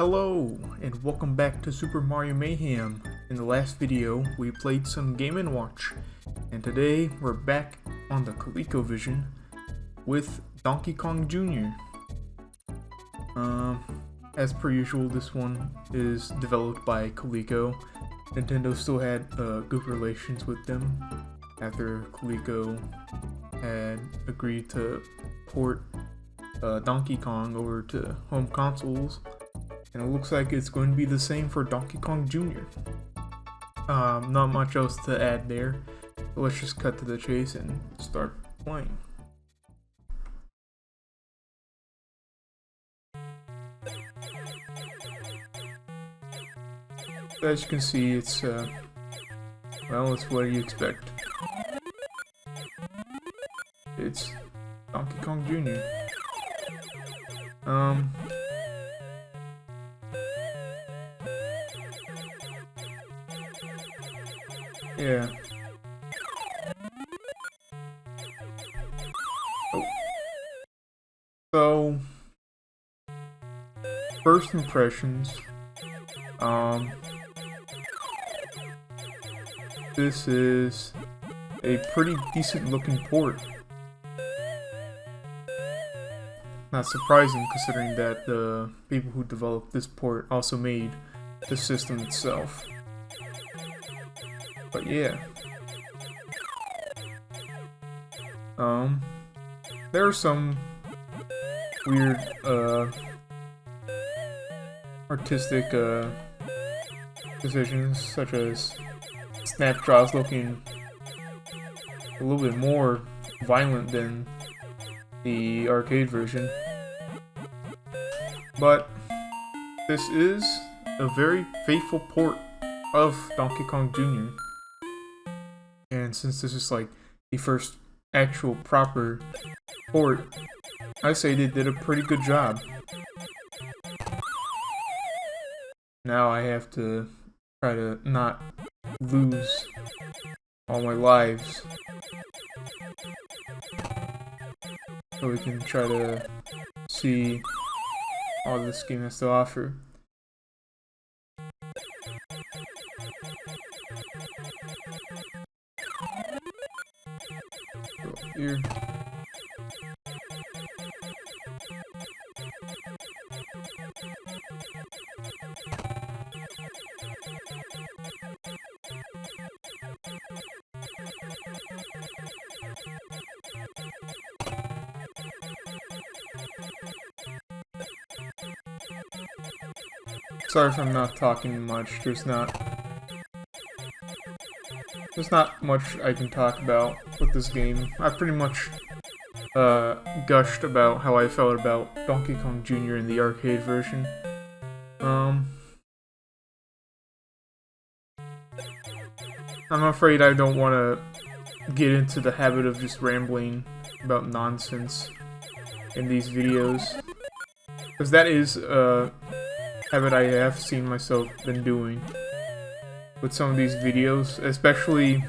Hello, and welcome back to Super Mario Mayhem. In the last video, we played some Game & Watch, and today we're back on the Colecovision with Donkey Kong Jr. As per usual, this one is developed by Coleco. Nintendo still had good relations with them after Coleco had agreed to port Donkey Kong over to home consoles. And it looks like it's going to be the same for Donkey Kong Jr. Not much else to add there. So let's just cut to the chase and start playing. As you can see, it's well, it's what you expect. It's Donkey Kong Jr. Yeah. Oh. So, first impressions. This is a pretty decent looking port. Not surprising considering that the people who developed this port also made the system itself. But yeah. There are some weird, artistic, decisions, such as snapshots looking a little bit more violent than the arcade version. But this is a very faithful port of Donkey Kong Jr. And since this is like the first actual proper port, I say they did a pretty good job. Now I have to try to not lose all my lives, so we can try to see all this game has to offer. Go here. Sorry if I'm not talking much. There's not much I can talk about with this game. I pretty much gushed about how I felt about Donkey Kong Jr. in the arcade version. I'm afraid I don't want to get into the habit of just rambling about nonsense in these videos, because that is a habit I have seen myself been doing with some of these videos, especially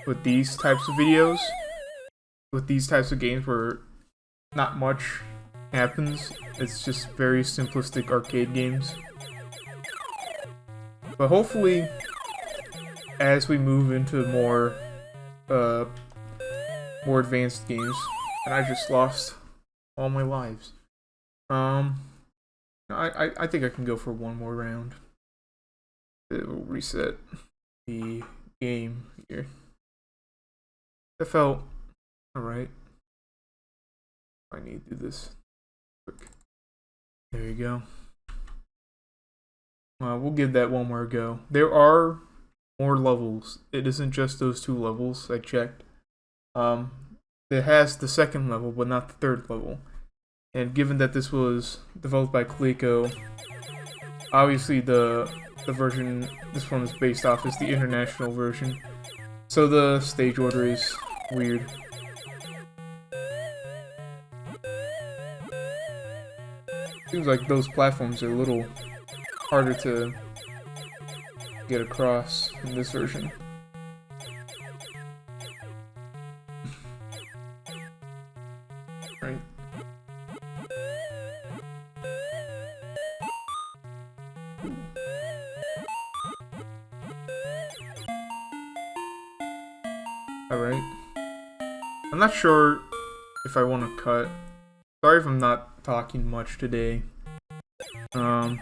with these types of videos, with these types of games where not much happens. It's just very simplistic arcade games. But hopefully, as we move into more advanced games, and I just lost all my lives. I think I can go for one more round. It will reset the game here. That felt alright. I need to do this quick. There you go. We'll give that one more go. There are more levels. It isn't just those two levels I checked. It has the second level, but not the third level. And given that this was developed by Coleco, obviously the version this one is based off is the international version. So the stage order is weird. Seems like those platforms are a little harder to get across in this version. Right. Alright. I'm not sure if I want to cut. Sorry if I'm not talking much today. You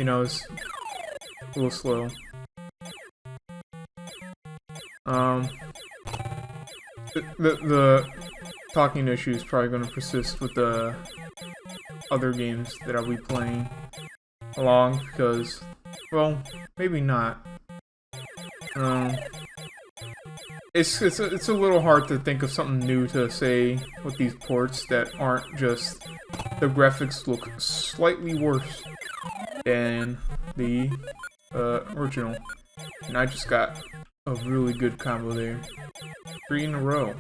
know, it's a little slow. The talking issue is probably going to persist with the other games that I'll be playing along because, well, maybe not. It's a little hard to think of something new to say with these ports that aren't just the graphics look slightly worse than the original. And I just got a really good combo there. 3 in a row.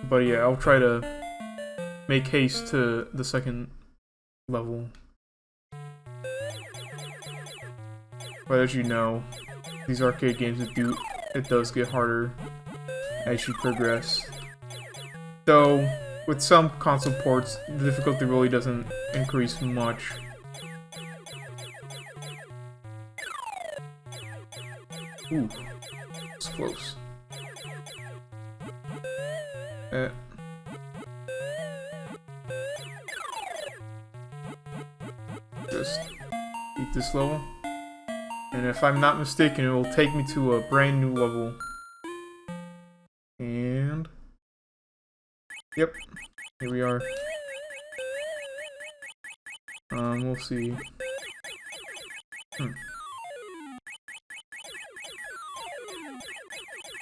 But yeah, I'll try to make haste to the second level. But as you know, these arcade games, it does get harder as you progress. Though, with some console ports, the difficulty really doesn't increase much. Ooh, it's close. Just beat this level. And if I'm not mistaken, it will take me to a brand new level. And... yep, here we are. We'll see.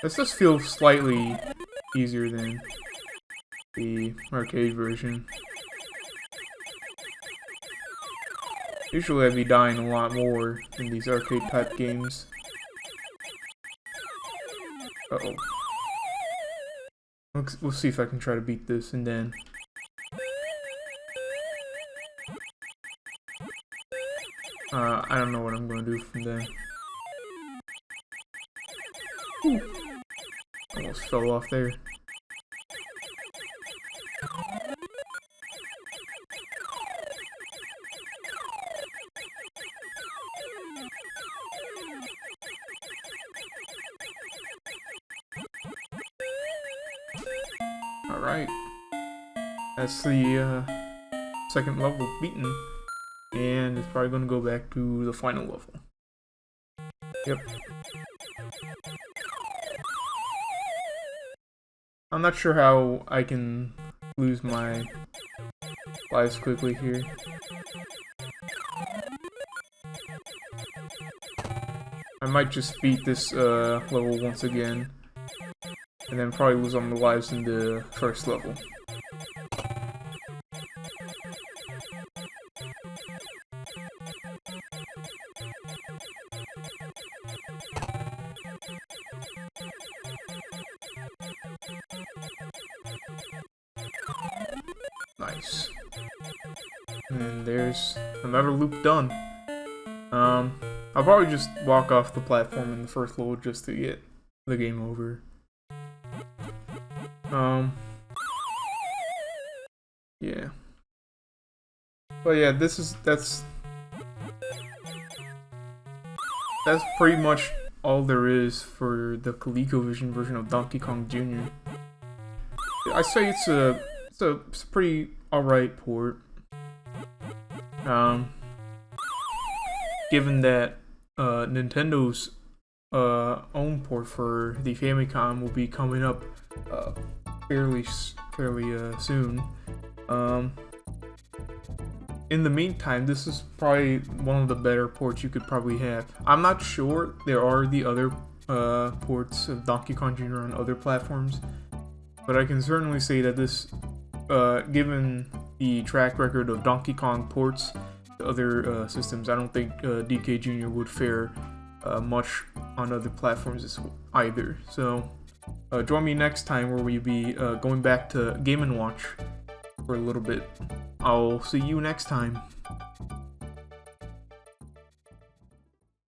This does feel slightly easier than the arcade version. Usually I'd be dying a lot more in these arcade type games. Uh-oh. We'll see if I can try to beat this and then... I don't know what I'm going to do from there. Ooh. Almost fell off there. Alright. That's the second level beaten. And it's probably going to go back to the final level. Yep. I'm not sure how I can lose my lives quickly here. I might just beat this level once again. And then probably lose all my lives in the first level. Nice. And there's another loop done. I'll probably just walk off the platform in the first level just to get the game over. Yeah. But yeah, that's pretty much all there is for the Colecovision version of Donkey Kong Jr. I say it's a pretty alright port. Given that Nintendo's own port for the Famicom will be coming up fairly soon. In the meantime, this is probably one of the better ports you could probably have. I'm not sure there are the other ports of Donkey Kong Jr. on other platforms, but I can certainly say that this, given the track record of Donkey Kong ports to other systems, I don't think DK Jr. would fare much on other platforms either. So join me next time where we'll be going back to Game & Watch for a little bit. I'll see you next time.